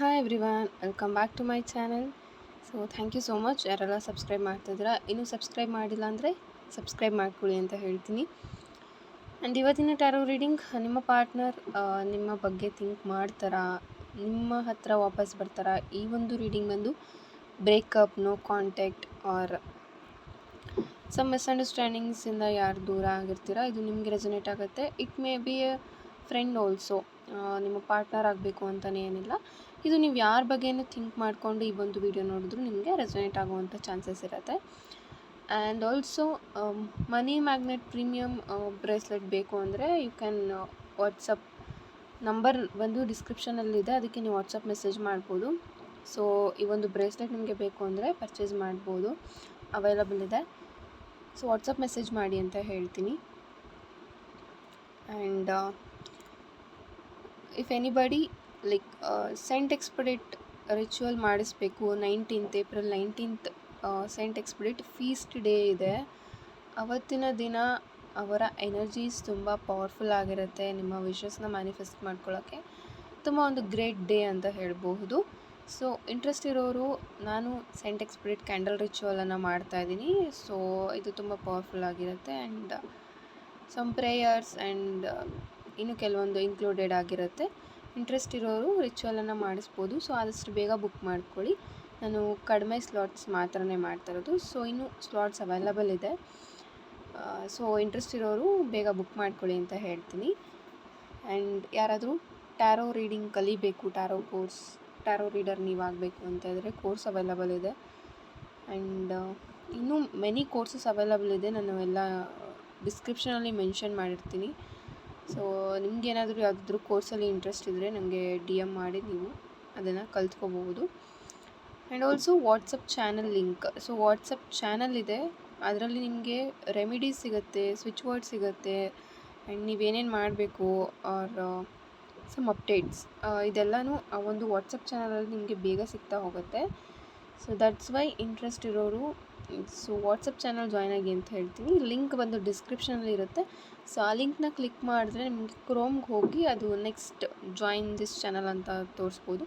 Hi everyone, welcome back to my channel. So thank you so much ಯಾರೆಲ್ಲ subscribe ಮಾಡ್ತಿದ್ದೀರಾ. ಇನ್ನೂ subscribe ಮಾಡಿಲ್ಲ ಅಂದರೆ ಸಬ್ಸ್ಕ್ರೈಬ್ ಮಾಡ್ಕೊಳ್ಳಿ ಅಂತ ಹೇಳ್ತೀನಿ. ಆ್ಯಂಡ್ ಇವತ್ತಿನ ಟ್ಯಾರೋ ರೀಡಿಂಗ್, ನಿಮ್ಮ ಪಾರ್ಟ್ನರ್ ನಿಮ್ಮ ಬಗ್ಗೆ ಥಿಂಕ್ ಮಾಡ್ತಾರಾ, ನಿಮ್ಮ ಹತ್ರ ವಾಪಸ್ ಬರ್ತಾರಾ? ಈ ಒಂದು ರೀಡಿಂಗ್ ಬಂದು breakup, no contact or some ಮಿಸ್ಅಂಡರ್ಸ್ಟ್ಯಾಂಡಿಂಗ್ಸಿಂದ ಯಾರು ದೂರ ಆಗಿರ್ತೀರಾ, ಇದು ನಿಮಗೆ ರೆಸೊನೇಟ್ ಆಗುತ್ತೆ. It may be a friend also. ನಿಮ್ಮ ಪಾರ್ಟ್ನರ್ ಆಗಬೇಕು ಅಂತಲೇ ಏನಿಲ್ಲ. ಇದು ನೀವು ಯಾರ ಬಗ್ಗೆನೂ ಥಿಂಕ್ ಮಾಡಿಕೊಂಡು ಈ ಒಂದು ವಿಡಿಯೋ ನೋಡಿದ್ರು ನಿಮಗೆ ರೆಸೊನೇಟ್ ಆಗುವಂಥ ಚಾನ್ಸಸ್ ಇರುತ್ತೆ. And also money magnet premium bracelet ಬೇಕು ಅಂದರೆ ಯು ಕ್ಯಾನ್ ವಾಟ್ಸಪ್ ನಂಬರ್ ಬಂದು ಡಿಸ್ಕ್ರಿಪ್ಷನಲ್ಲಿದೆ, ಅದಕ್ಕೆ ನೀವು ವಾಟ್ಸಪ್ ಮೆಸೇಜ್ ಮಾಡ್ಬೋದು. ಸೊ ಈ ಒಂದು ಬ್ರೇಸ್ಲೆಟ್ ನಿಮಗೆ ಬೇಕು ಅಂದರೆ ಪರ್ಚೇಸ್ ಮಾಡ್ಬೋದು, ಅವೈಲಬಲ್ ಇದೆ. ಸೊ ವಾಟ್ಸಪ್ ಮೆಸೇಜ್ ಮಾಡಿ ಅಂತ ಹೇಳ್ತೀನಿ. And if anybody like Saint Expedite ritual ಮಾಡಿಸ್ಬೇಕು, April 19th Saint Expedite feast day ಇದೆ. ಅವತ್ತಿನ ದಿನ ಅವರ ಎನರ್ಜೀಸ್ ತುಂಬ ಪವರ್ಫುಲ್ ಆಗಿರುತ್ತೆ. ನಿಮ್ಮ ವಿಶಸ್ನ ಮ್ಯಾನಿಫೆಸ್ಟ್ ಮಾಡ್ಕೊಳ್ಳೋಕ್ಕೆ ತುಂಬ ಒಂದು ಗ್ರೇಟ್ ಡೇ ಅಂತ ಹೇಳ್ಬಹುದು. ಸೊ ಇಂಟ್ರೆಸ್ಟ್ ಇರೋರು, ನಾನು ಸೆಂಟ್ ಎಕ್ಸ್ಪೆಡಿಟ್ ಕ್ಯಾಂಡಲ್ ರಿಚುವಲನ್ನು ಮಾಡ್ತಾಯಿದ್ದೀನಿ. ಸೊ ಇದು ತುಂಬ ಪವರ್ಫುಲ್ ಆಗಿರುತ್ತೆ. ಆ್ಯಂಡ್ ಸಮ್ ಪ್ರೇಯರ್ಸ್ ಆ್ಯಂಡ್ ಇನ್ನು ಕೆಲವೊಂದು ಇನ್ಕ್ಲೂಡೆಡ್ ಆಗಿರುತ್ತೆ. ಇಂಟ್ರೆಸ್ಟ್ ಇರೋರು ರಿಚುವಲನ್ನು ಮಾಡಿಸ್ಬೋದು. ಸೊ ಆದಷ್ಟು ಬೇಗ ಬುಕ್ ಮಾಡ್ಕೊಳ್ಳಿ. ನಾನು ಕಡಿಮೆ ಸ್ಲಾಟ್ಸ್ ಮಾತ್ರನೇ ಮಾಡ್ತಾಯಿರೋದು. ಸೊ ಇನ್ನೂ ಸ್ಲಾಟ್ಸ್ ಅವೈಲಬಲ್ ಇದೆ. ಸೊ ಇಂಟ್ರೆಸ್ಟ್ ಇರೋರು ಬೇಗ ಬುಕ್ ಮಾಡ್ಕೊಳ್ಳಿ ಅಂತ ಹೇಳ್ತೀನಿ. ಆ್ಯಂಡ್ ಯಾರಾದರೂ ಟ್ಯಾರೋ ರೀಡಿಂಗ್ ಕಲಿಬೇಕು, ಟ್ಯಾರೋ ರೀಡರ್ ನೀವು ಆಗಬೇಕು ಅಂತ ಇದ್ದರೆ ಕೋರ್ಸ್ ಅವೈಲಬಲ್ ಇದೆ. ಆ್ಯಂಡ್ ಇನ್ನೂ ಮೆನಿ ಕೋರ್ಸಸ್ ಅವೈಲಬಲ್ ಇದೆ. ನಾನು ಎಲ್ಲ ಡಿಸ್ಕ್ರಿಪ್ಷನಲ್ಲಿ ಮೆನ್ಷನ್ ಮಾಡಿರ್ತೀನಿ. ಸೊ ನಿಮಗೇನಾದರೂ ಯಾವುದಾದ್ರೂ ಕೋರ್ಸಲ್ಲಿ ಇಂಟ್ರೆಸ್ಟ್ ಇದ್ದರೆ ನನಗೆ DM ಮಾಡಿ ನೀವು ಅದನ್ನು ಕಲ್ತ್ಕೋಬಹುದು. And also WhatsApp channel link. So WhatsApp channel ಇದೆ, ಅದರಲ್ಲಿ ನಿಮಗೆ ರೆಮಿಡೀಸ್ ಸಿಗುತ್ತೆ, ಸ್ವಿಚ್ ವರ್ಡ್ ಸಿಗುತ್ತೆ. ಆ್ಯಂಡ್ ನೀವೇನೇನು ಮಾಡಬೇಕು ಆರ್ ಸಮ್ ಅಪ್ಡೇಟ್ಸ್ ಇದೆಲ್ಲನೂ ಆ ಒಂದು ವಾಟ್ಸಪ್ ಚಾನಲಲ್ಲಿ ನಿಮಗೆ ಬೇಗ ಸಿಗ್ತಾ ಹೋಗುತ್ತೆ. ಸೊ ದಟ್ಸ್ ವೈ ಇಂಟ್ರೆಸ್ಟ್ ಇರೋರು ಸೊ ವಾಟ್ಸಪ್ ಚಾನಲ್ ಜಾಯ್ನ್ ಆಗಿ ಅಂತ ಹೇಳ್ತೀನಿ. ಲಿಂಕ್ ಬಂದು ಡಿಸ್ಕ್ರಿಪ್ಷನಲ್ಲಿ ಇರುತ್ತೆ. ಸೊ ಆ ಲಿಂಕ್ನ ಕ್ಲಿಕ್ ಮಾಡಿದ್ರೆ ನಿಮಗೆ ಕ್ರೋಮ್ಗೆ ಹೋಗಿ ಅದು ನೆಕ್ಸ್ಟ್ ಜಾಯಿನ್ ದಿಸ್ ಚಾನಲ್ ಅಂತ ತೋರಿಸ್ಬೋದು.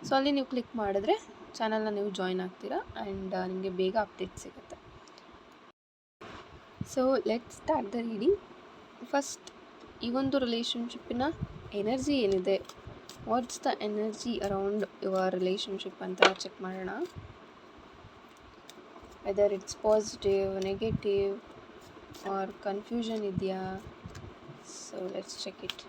ಸೊ ಅಲ್ಲಿ ನೀವು ಕ್ಲಿಕ್ ಮಾಡಿದ್ರೆ ಚಾನಲ್ನ ನೀವು ಜಾಯ್ನ್ ಆಗ್ತೀರಾ. ಆ್ಯಂಡ್ ನಿಮಗೆ ಬೇಗ ಅಪ್ಡೇಟ್ ಸಿಗುತ್ತೆ. So let's start the reading. First ಈ ಒಂದು ರಿಲೇಷನ್ಶಿಪ್ಪಿನ ಎನರ್ಜಿ ಏನಿದೆ, what's the energy around your relationship ಅಂತ ಚೆಕ್ ಮಾಡೋಣ. Whether it's positive, negative or confusion ಇದೆಯಾ. So let's check it.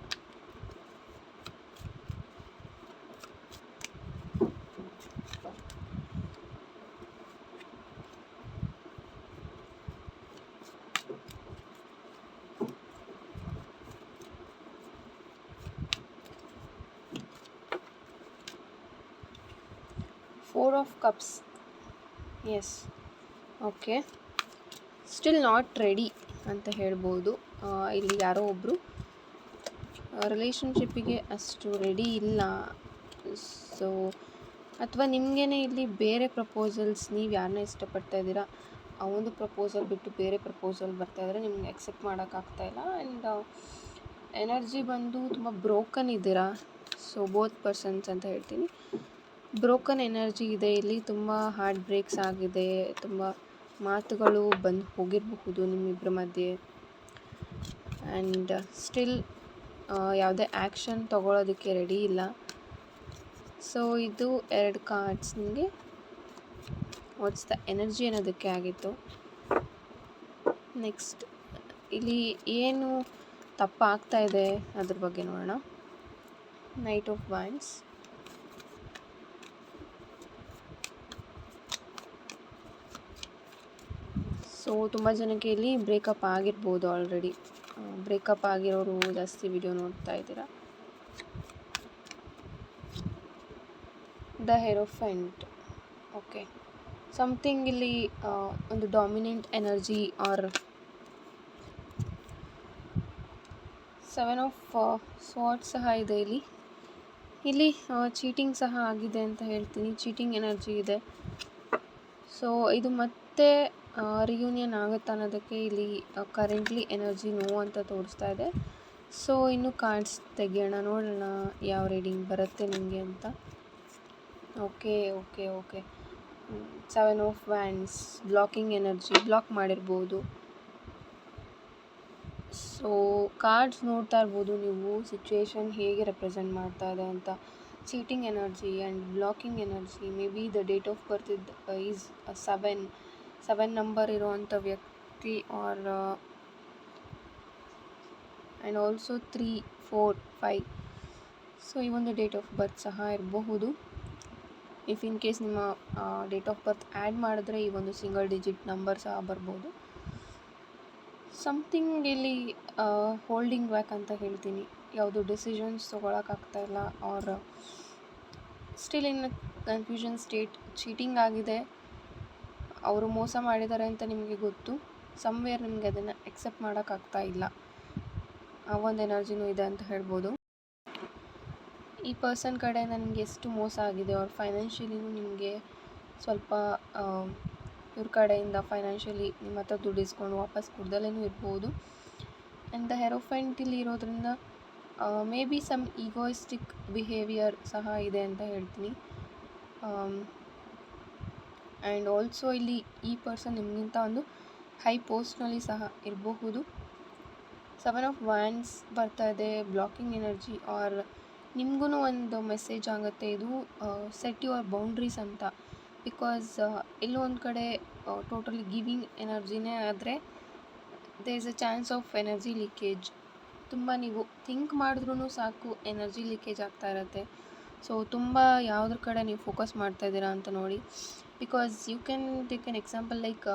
Four of Cups. Yes. Okay, still not ready ಅಂತ ಹೇಳ್ಬೋದು. ಇಲ್ಲಿ ಯಾರೋ ಒಬ್ಬರು ರಿಲೇಷನ್ಶಿಪ್ಪಿಗೆ ಅಷ್ಟು ರೆಡಿ ಇಲ್ಲ. ಸೊ ಅಥವಾ ನಿಮಗೇ ಇಲ್ಲಿ ಬೇರೆ ಪ್ರಪೋಸಲ್ಸ್, ನೀವು ಯಾರನ್ನ ಇಷ್ಟಪಡ್ತಾ ಇದ್ದೀರಾ ಆ ಒಂದು ಪ್ರಪೋಸಲ್ ಬಿಟ್ಟು ಬೇರೆ ಪ್ರಪೋಸಲ್ ಬರ್ತಾಯಿದ್ರೆ ನಿಮ್ಗೆ ಎಕ್ಸೆಪ್ಟ್ ಮಾಡೋಕ್ಕಾಗ್ತಾಯಿಲ್ಲ. ಆ್ಯಂಡ್ ಎನರ್ಜಿ ಬಂದು ತುಂಬ ಬ್ರೋಕನ್ ಇದ್ದೀರಾ. ಸೊ ಬೋತ್ ಪರ್ಸನ್ಸ್ ಅಂತ ಹೇಳ್ತೀನಿ. ಬ್ರೋಕನ್ ಎನರ್ಜಿ ಇದೆ ಇಲ್ಲಿ, ತುಂಬ ಹಾರ್ಟ್ ಬ್ರೇಕ್ಸ್ ಆಗಿದೆ, ತುಂಬ ಮಾತುಗಳು ಬಂದು ಹೋಗಿರಬಹುದು ನಿಮ್ಮಿಬ್ಬರ ಮಧ್ಯೆ. ಆ್ಯಂಡ್ ಸ್ಟಿಲ್ ಯಾವುದೇ ಆ್ಯಕ್ಷನ್ ತೊಗೊಳೋದಕ್ಕೆ ರೆಡಿ ಇಲ್ಲ. ಸೊ ಇದು 2 ಕಾರ್ಡ್ಸ್ ನಿಮಗೆ ವಾಟ್ಸ್ ದ ಎನರ್ಜಿ ಅನ್ನೋದಕ್ಕೆ ಆಗಿತ್ತು. ನೆಕ್ಸ್ಟ್ ಇಲ್ಲಿ ಏನು ತಪ್ಪಾಗ್ತಾ ಇದೆ ಅದ್ರ ಬಗ್ಗೆ ನೋಡೋಣ. Knight of wands. ಸೊ ತುಂಬ ಜನಕ್ಕೆ ಇಲ್ಲಿ ಬ್ರೇಕಪ್ ಆಗಿರ್ಬೋದು ಆಲ್ರೆಡಿ. ಬ್ರೇಕಪ್ ಆಗಿರೋರು ಜಾಸ್ತಿ ವಿಡಿಯೋ ನೋಡ್ತಾ ಇದ್ದೀರಾ. The hierophant. ಓಕೆ, ಸಮಥಿಂಗ್ ಇಲ್ಲಿ ಒಂದು ಡಾಮಿನೆಂಟ್ ಎನರ್ಜಿ ಆರ್ 7 ಆಫ್ ಸ್ವಾರ್ಡ್ಸ್ ಸಹ ಇದೆ ಇಲ್ಲಿ ಚೀಟಿಂಗ್ ಸಹ ಆಗಿದೆ ಅಂತ ಹೇಳ್ತೀನಿ. ಚೀಟಿಂಗ್ ಎನರ್ಜಿ ಇದೆ. ಸೊ ಇದು ಮತ್ತೆ ರಿಯೂನಿಯನ್ ಆಗುತ್ತೆ ಅನ್ನೋದಕ್ಕೆ ಇಲ್ಲಿ ಕರೆಂಟ್ಲಿ ಎನರ್ಜಿ ನೋ ಅಂತ ತೋರಿಸ್ತಾ ಇದೆ. ಸೊ ಇನ್ನು ಕಾರ್ಡ್ಸ್ ತೆಗಿಯೋಣ, ನೋಡೋಣ ಯಾವ ರೀಡಿಂಗ್ ಬರುತ್ತೆ ನಿಮಗೆ ಅಂತ. Okay, okay, okay. 7 of wands blocking energy, block ಮಾಡಿರ್ಬೋದು. ಸೊ ಕಾರ್ಡ್ಸ್ ನೋಡ್ತಾ ಇರ್ಬೋದು ನೀವು ಸಿಚುವೇಶನ್ ಹೇಗೆ ರೆಪ್ರೆಸೆಂಟ್ ಮಾಡ್ತಾ ಇದೆ ಅಂತ. Cheating energy and blocking energy. Maybe the date of birth is 7 number ಇರೋವಂಥ ವ್ಯಕ್ತಿ, ಆರ್ ಆ್ಯಂಡ್ ಆಲ್ಸೋ 3, 4, 5. ಸೊ ಈ ಒಂದು ಡೇಟ್ ಆಫ್ ಬರ್ತ್ ಸಹ ಇರಬಹುದು. ಇಫ್ ಇನ್ ಕೇಸ್ ನಿಮ್ಮ ಡೇಟ್ ಆಫ್ ಬರ್ತ್ ಆ್ಯಡ್ ಮಾಡಿದ್ರೆ ಈ ಒಂದು ಸಿಂಗಲ್ ಡಿಜಿಟ್ ನಂಬರ್ ಸಹ ಬರ್ಬೋದು. ಸಮಥಿಂಗ್ ಇಲ್ಲಿ ಹೋಲ್ಡಿಂಗ್ ಬ್ಯಾಕ್ ಅಂತ ಹೇಳ್ತೀನಿ. ಯಾವುದು ಡಿಸಿಷನ್ಸ್ ತೊಗೊಳಕ್ಕಾಗ್ತಾಯಿಲ್ಲ, or still in confusion state. Cheating ಆಗಿದೆ, ಅವರು ಮೋಸ ಮಾಡಿದ್ದಾರೆ ಅಂತ ನಿಮಗೆ ಗೊತ್ತು. ಸಮ್ವೇರ್ ನಿಮಗೆ ಅದನ್ನು ಎಕ್ಸೆಪ್ಟ್ ಮಾಡೋಕ್ಕಾಗ್ತಾ ಇಲ್ಲ. ಆ ಒಂದು ಎನರ್ಜಿನೂ ಇದೆ ಅಂತ ಹೇಳ್ಬೋದು. ಈ ಪರ್ಸನ್ ಕಡೆಯಿಂದ ನಿಮಗೆ ಎಷ್ಟು ಮೋಸ ಆಗಿದೆ, ಅವ್ರ ಫೈನಾನ್ಷಿಯಲಿನೂ ನಿಮಗೆ ಸ್ವಲ್ಪ ಇವ್ರ ಕಡೆಯಿಂದ ಫೈನಾನ್ಷಿಯಲಿ ನಿಮ್ಮ ಹತ್ರ ದುಡ್ಡು ಇಸ್ಕೊಂಡು ವಾಪಸ್ ಕೊಡ್ದಲೇನೂ ಇರ್ಬೋದು. ಆ್ಯಂಡ್ ದ ಹೆರೋಫೆಂಟ್ ಇಲ್ಲಿ ಇರೋದ್ರಿಂದ maybe some egoistic behaviour ಸಹ ಇದೆ ಅಂತ ಹೇಳ್ತೀನಿ. ಆ್ಯಂಡ್ ಆಲ್ಸೋ ಇಲ್ಲಿ ಈ ಪರ್ಸನ್ ನಿಮಗಿಂತ ಒಂದು ಹೈ ಪೋಸ್ಟ್ನಲ್ಲಿ ಸಹ ಇರಬಹುದು. 7 ಆಫ್ ವ್ಯಾಂಡ್ಸ್ ಬರ್ತಾ ಇದೆ, ಬ್ಲಾಕಿಂಗ್ ಎನರ್ಜಿ. ಆರ್ ನಿಮಗೂ ಒಂದು ಮೆಸೇಜ್ ಆಗುತ್ತೆ ಇದು, ಸೆಟ್ ಯುವರ್ ಬೌಂಡ್ರೀಸ್ ಅಂತ. ಬಿಕಾಸ್ ಎಲ್ಲೋ ಒಂದು ಕಡೆ ಟೋಟಲಿ ಗಿವಿಂಗ್ ಎನರ್ಜಿನೇ ಆದರೆ they is a chance of energy leakage. ತುಂಬ ನೀವು ಥಿಂಕ್ ಮಾಡಿದ್ರೂ ಸಾಕು ಎನರ್ಜಿ ಲೀಕೇಜ್ ಆಗ್ತಾ ಇರುತ್ತೆ. ಸೊ ತುಂಬ ಯಾವುದ್ರ ಕಡೆ ನೀವು ಫೋಕಸ್ ಮಾಡ್ತಾ ಇದ್ದೀರಾ ಅಂತ ನೋಡಿ. Because you can take an example like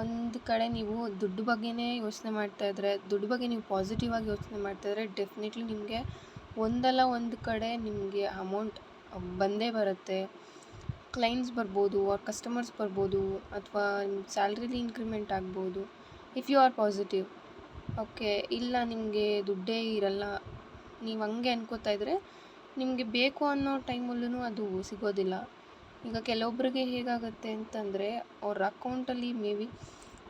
ಒಂದು ಕಡೆ ನೀವು ದುಡ್ಡು ಬಗ್ಗೆನೇ ಯೋಚನೆ ಮಾಡ್ತಾಯಿದ್ರೆ, ದುಡ್ಡು ಬಗ್ಗೆ ನೀವು ಪಾಸಿಟಿವ್ ಆಗಿ ಯೋಚನೆ ಮಾಡ್ತಾಯಿದ್ರೆ ಡೆಫಿನೆಟ್ಲಿ ನಿಮಗೆ ಒಂದಲ್ಲ ಒಂದು ಕಡೆ ನಿಮಗೆ ಅಮೌಂಟ್ ಬಂದೇ ಬರುತ್ತೆ. ಕ್ಲೈಂಟ್ಸ್ ಬರ್ಬೋದು, ಆರ್ ಕಸ್ಟಮರ್ಸ್ ಬರ್ಬೋದು, ಅಥವಾ ನಿಮ್ಮ ಸ್ಯಾಲ್ರಿಲಿ ಇನ್ಕ್ರಿಮೆಂಟ್ ಆಗ್ಬೋದು if you are positive. Okay, ಇಲ್ಲ ನಿಮಗೆ ದುಡ್ಡೇ ಇರಲ್ಲ, ನೀವು ಹಂಗೆ ಅನ್ಕೋತಾ ಇದ್ದರೆ ನಿಮಗೆ ಬೇಕು ಅನ್ನೋ ಟೈಮಲ್ಲೂ ಅದು ಸಿಗೋದಿಲ್ಲ. ಈಗ ಕೆಲವೊಬ್ಬರಿಗೆ ಹೇಗಾಗುತ್ತೆ ಅಂತಂದರೆ ಅವ್ರ ಅಕೌಂಟಲ್ಲಿ ಮೇ ಬಿ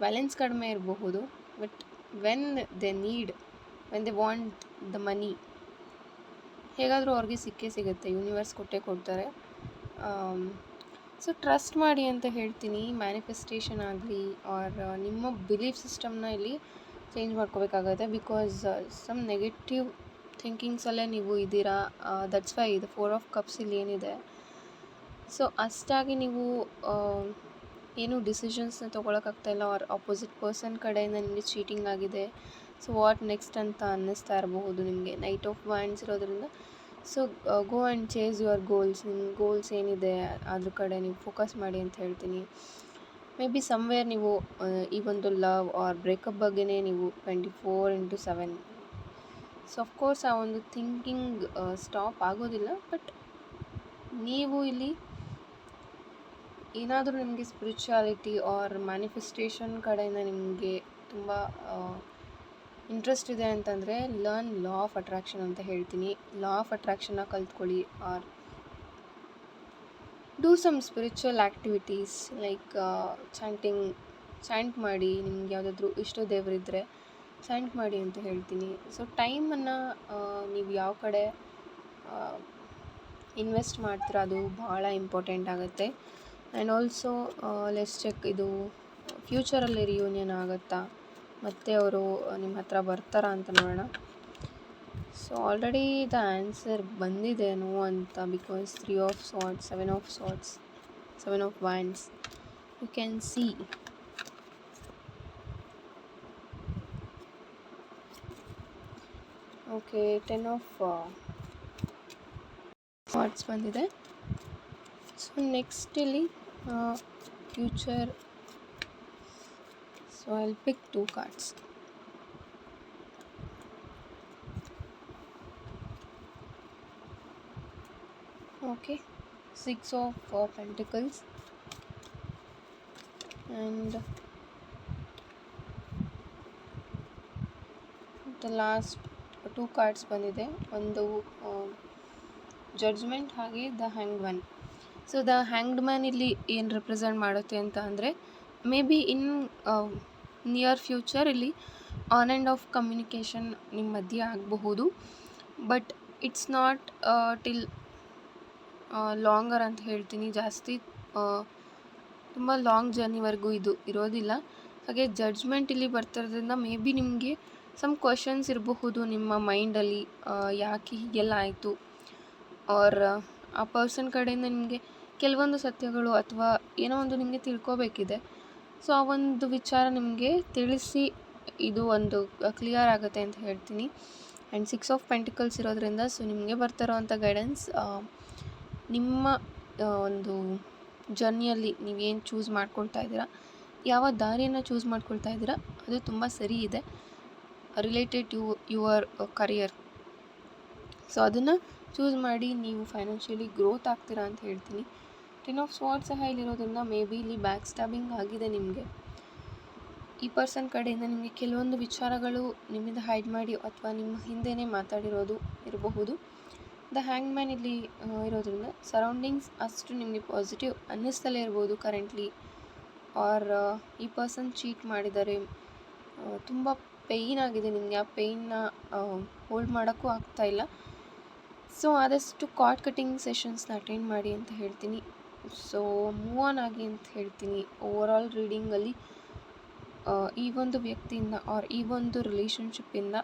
ಬ್ಯಾಲೆನ್ಸ್ ಕಡಿಮೆ ಇರಬಹುದು, but when they want the money ಹೇಗಾದರೂ ಅವ್ರಿಗೆ ಸಿಕ್ಕೇ ಸಿಗುತ್ತೆ, ಯೂನಿವರ್ಸ್ ಕೊಟ್ಟೇ ಕೊಡ್ತಾರೆ. ಸೊ ಟ್ರಸ್ಟ್ ಮಾಡಿ ಅಂತ ಹೇಳ್ತೀನಿ. ಮ್ಯಾನಿಫೆಸ್ಟೇಷನ್ ಆಗಲಿ ಆರ್ ನಿಮ್ಮ ಬಿಲೀಫ್ ಸಿಸ್ಟಮ್ನ ಇಲ್ಲಿ ಚೇಂಜ್ ಮಾಡ್ಕೋಬೇಕಾಗುತ್ತೆ. ಬಿಕಾಸ್ ಸಮ್ ನೆಗೆಟಿವ್ ಥಿಂಕಿಂಗ್ಸಲ್ಲೇ ನೀವು ಇದ್ದೀರಾ. ದಟ್ಸ್ ವೈ ಇದು 4 ಆಫ್ ಕಪ್ಸ್ ಇಲ್ಲಿ ಏನಿದೆ. ಸೊ ಅಷ್ಟಾಗಿ ನೀವು ಏನು ಡಿಸಿಷನ್ಸ್ನ ತೊಗೊಳಕ್ಕಾಗ್ತಾಯಿಲ್ಲ, ಆರ್ ಆಪೋಸಿಟ್ ಪರ್ಸನ್ ಕಡೆಯಿಂದ ನಿಮಗೆ ಚೀಟಿಂಗ್ ಆಗಿದೆ. ಸೊ ವಾಟ್ ನೆಕ್ಸ್ಟ್ ಅಂತ ಅನ್ನಿಸ್ತಾ ಇರಬಹುದು ನಿಮಗೆ. ನೈಟ್ ಆಫ್ ವ್ಯಾಂಡ್ಸ್ ಇರೋದ್ರಿಂದ so go and chase your goals. ನಿಮ್ಮ ಗೋಲ್ಸ್ ಏನಿದೆ ಅದ್ರ ಕಡೆ ನೀವು ಫೋಕಸ್ ಮಾಡಿ ಅಂತ ಹೇಳ್ತೀನಿ. ಮೇ ಬಿ ಸಮ್ವೇರ್ ನೀವು ಈ ಒಂದು ಲವ್ ಆರ್ ಬ್ರೇಕಪ್ ಬಗ್ಗೆನೇ ನೀವು 24/7. ಸೊ ಅಫ್ಕೋರ್ಸ್ ಆ ಒಂದು ಥಿಂಕಿಂಗ್ ಸ್ಟಾಪ್ ಆಗೋದಿಲ್ಲ. ಬಟ್ ನೀವು ಇಲ್ಲಿ ಏನಾದರೂ ನಿಮಗೆ ಸ್ಪಿರಿಚುಯಾಲಿಟಿ ಆರ್ ಮ್ಯಾನಿಫೆಸ್ಟೇಷನ್ ಕಡೆಯಿಂದ ನಿಮಗೆ ತುಂಬ ಇಂಟ್ರೆಸ್ಟ್ ಇದೆ ಅಂತಂದರೆ ಲರ್ನ್ ಲಾ ಆಫ್ ಅಟ್ರಾಕ್ಷನ್ ಅಂತ ಹೇಳ್ತೀನಿ. ಲಾ ಆಫ್ ಅಟ್ರಾಕ್ಷನ್ನ ಕಲ್ತ್ಕೊಳ್ಳಿ, or do some spiritual activities like chant ಮಾಡಿ. ನಿಮ್ಗೆ ಯಾವುದಾದ್ರೂ ಇಷ್ಟ ದೇವರಿದ್ದರೆ ಚಾಂಟ್ ಮಾಡಿ ಅಂತ ಹೇಳ್ತೀನಿ. ಸೊ ಟೈಮನ್ನು ನೀವು ಯಾವ ಕಡೆ ಇನ್ವೆಸ್ಟ್ ಮಾಡ್ತೀರಾ ಅದು ಭಾಳ ಇಂಪಾರ್ಟೆಂಟ್ ಆಗುತ್ತೆ. ಆ್ಯಂಡ್ ಆಲ್ಸೋ ಲೆಟ್ಸ್ ಚೆಕ್, ಇದು ಫ್ಯೂಚರಲ್ಲಿ ರಿಯೂನಿಯನ್ ಆಗುತ್ತಾ, ಮತ್ತು ಅವರು ನಿಮ್ಮ ಹತ್ರ ಬರ್ತಾರಾ ಅಂತ ನೋಡೋಣ. ಸೊ ಆಲ್ರೆಡಿ ದ ಆನ್ಸರ್ ಬಂದಿದೆ ನೋ ಅಂತ. Because 3 of swords, 7 of swords, 7 of wands you can see. Okay, 10 of swords ಬಂದಿದೆ. ಸೊ ನೆಕ್ಸ್ಟ್ ಇಲ್ಲಿ future. So I will pick 2 cards. Okay, 6 of Pentacles and the last 2 cards ಬಂದಿದೆ. ಒಂದು judgment ಹಾಗೆ the hanged man. So the hanged man ಇಲ್ಲಿ ಏನು represent ಮಾಡುತ್ತೆ ಅಂತ ಅಂದರೆ may be in near future ಇಲ್ಲಿ ಆನ್ ಆ್ಯಂಡ್ ಆಫ್ ಕಮ್ಯುನಿಕೇಷನ್ ನಿಮ್ಮ ಮಧ್ಯೆ ಆಗಬಹುದು. But it's not till longer ಅಂತ ಹೇಳ್ತೀನಿ. ಜಾಸ್ತಿ ತುಂಬ ಲಾಂಗ್ ಜರ್ನಿವರೆಗೂ ಇದು ಇರೋದಿಲ್ಲ. ಹಾಗೆ ಜಡ್ಜ್ಮೆಂಟ್ ಇಲ್ಲಿ ಬರ್ತಿರೋದ್ರಿಂದ ಮೇ ಬಿ ನಿಮಗೆ ಸಮ್ ಕ್ವಶನ್ಸ್ ಇರಬಹುದು ನಿಮ್ಮ ಮೈಂಡಲ್ಲಿ, ಯಾಕೆ ಹೀಗೆಲ್ಲ ಆಯಿತು, ಆರ್ ಆ ಪರ್ಸನ್ ಕಡೆಯಿಂದ ನಿಮಗೆ ಕೆಲವೊಂದು ಸತ್ಯಗಳು ಅಥವಾ ಏನೋ ಒಂದು ನಿಮಗೆ ತಿಳ್ಕೊಬೇಕಿದೆ. ಸೊ ಆ ಒಂದು ವಿಚಾರ ನಿಮಗೆ ತಿಳಿಸಿ ಇದು ಒಂದು ಕ್ಲಿಯರ್ ಆಗುತ್ತೆ ಅಂತ ಹೇಳ್ತೀನಿ. ಆ್ಯಂಡ್ 6 ಆಫ್ ಪೆಂಟಿಕಲ್ಸ್ ಇರೋದ್ರಿಂದ ಸೊ ನಿಮಗೆ ಬರ್ತಿರೋವಂಥ ಗೈಡೆನ್ಸ್ ನಿಮ್ಮ ಒಂದು ಜರ್ನಿಯಲ್ಲಿ ನೀವೇನು ಚೂಸ್ ಮಾಡ್ಕೊಳ್ತಾ ಇದ್ದೀರಾ, ಯಾವ ದಾರಿಯನ್ನು ಚೂಸ್ ಮಾಡ್ಕೊಳ್ತಾ ಇದ್ದೀರಾ, ಅದು ತುಂಬ ಸರಿ ಇದೆ related to your career. So ಅದನ್ನು ಚೂಸ್ ಮಾಡಿ ನೀವು ಫೈನಾನ್ಷಿಯಲಿ ಗ್ರೋತ್ ಆಗ್ತೀರಾ ಅಂತ ಹೇಳ್ತೀನಿ. 10 ಆಫ್ ಸ್ವಾರ್ಡ್ಸ್ ಸಹ ಇಲ್ಲಿರೋದ್ರಿಂದ ಮೇ ಬಿ ಇಲ್ಲಿ ಬ್ಯಾಕ್ ಸ್ಟ್ಯಾಬಿಂಗ್ ಆಗಿದೆ ನಿಮಗೆ. ಈ ಪರ್ಸನ್ ಕಡೆಯಿಂದ ನಿಮಗೆ ಕೆಲವೊಂದು ವಿಚಾರಗಳು ನಿಮ್ಮಿಂದ ಹೈಡ್ ಮಾಡಿ ಅಥವಾ ನಿಮ್ಮ ಹಿಂದೆಯೇ ಮಾತಾಡಿರೋದು ಇರಬಹುದು. ದ ಹ್ಯಾಂಗ್ ಮ್ಯಾನ್ ಇಲ್ಲಿ ಇರೋದ್ರಿಂದ ಸರೌಂಡಿಂಗ್ಸ್ ಅಷ್ಟು ನಿಮಗೆ ಪಾಸಿಟಿವ್ ಅನ್ನಿಸ್ತಲೇ ಇರ್ಬೋದು ಕರೆಂಟ್ಲಿ. ಆರ್ ಈ ಪರ್ಸನ್ ಚೀಟ್ ಮಾಡಿದ್ದಾರೆ, ತುಂಬ ಪೇಯ್ನ್ ಆಗಿದೆ ನಿಮಗೆ, ಆ ಪೇಯ್ನ ಹೋಲ್ಡ್ ಮಾಡೋಕ್ಕೂ ಆಗ್ತಾಯಿಲ್ಲ. ಸೊ ಆದಷ್ಟು ಕಾರ್ಡ್ ಕಟಿಂಗ್ ಸೆಷನ್ಸ್ನ ಅಟೆಂಡ್ ಮಾಡಿ ಅಂತ ಹೇಳ್ತೀನಿ. ಸೊ ಮೂವ್ ಆನ್ ಆಗಿ ಅಂತ ಹೇಳ್ತೀನಿ. ಓವರಾಲ್ ರೀಡಿಂಗಲ್ಲಿ ಈ ಒಂದು ವ್ಯಕ್ತಿಯಿಂದ ಆರ್ ಈ ಒಂದು ರಿಲೇಷನ್ಶಿಪ್ಪಿಂದ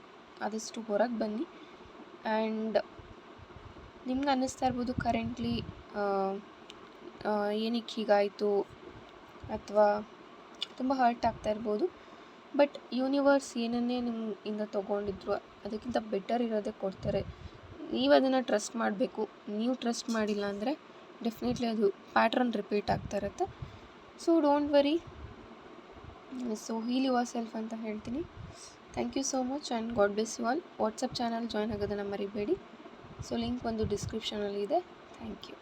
ಆದಷ್ಟು ಹೊರಗೆ ಬನ್ನಿ. ಆ್ಯಂಡ್ ನಿಮ್ಗೆ ಅನ್ನಿಸ್ತಾ ಇರ್ಬೋದು ಕರೆಂಟ್ಲಿ ಏನಕ್ಕೆ ಹೀಗಾಯಿತು ಅಥವಾ ತುಂಬ ಹರ್ಟ್ ಆಗ್ತಾ ಇರ್ಬೋದು. ಬಟ್ ಯೂನಿವರ್ಸ್ ಏನನ್ನೇ ನಿಮ್ಮಿಂದ ತೊಗೊಂಡಿದ್ರು ಅದಕ್ಕಿಂತ ಬೆಟರ್ ಇರೋದೇ ಕೊಡ್ತಾರೆ. ನೀವು ಅದನ್ನು ಟ್ರಸ್ಟ್ ಮಾಡಬೇಕು. ನೀವು ಟ್ರಸ್ಟ್ ಮಾಡಿಲ್ಲ ಅಂದರೆ ಡೆಫಿನೆಟ್ಲಿ ಅದು ಪ್ಯಾಟ್ರನ್ ರಿಪೀಟ್ ಆಗ್ತಾ ಇರುತ್ತೆ. So don't worry, so heal yourself ಅಂತ ಹೇಳ್ತೀನಿ. Thank you so much and God bless you all. WhatsApp channel join ಆಗೋದನ್ನು ಮರಿಬೇಡಿ. ಸೊ ಲಿಂಕ್ ಒಂದು ಡಿಸ್ಕ್ರಿಪ್ಷನಲ್ಲಿ ಇದೆ. Thank you.